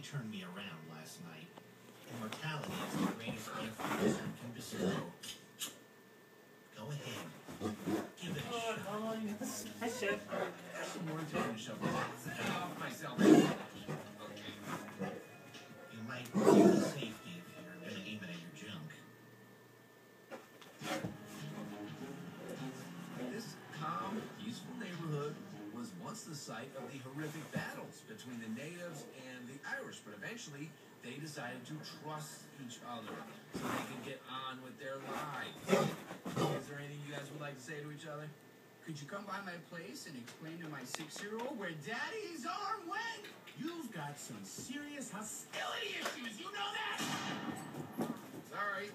turned me around last night. Immortality is the greatest gift a wizard can bestow. Go ahead. Give it a shot. Hi, Chef. Some more to finish up with. Off myself. You might feel the safety if you're gonna aim it at your junk. This calm, peaceful neighborhood was once the site of the horrific battles between the natives and the Irish, but eventually they decided to trust each other so they could get on with their lives. Is there anything you guys would like to say to each other? Could you come by my place and explain to my 6-year-old where Daddy's arm went? You've got some serious hostility issues, you know that? Sorry.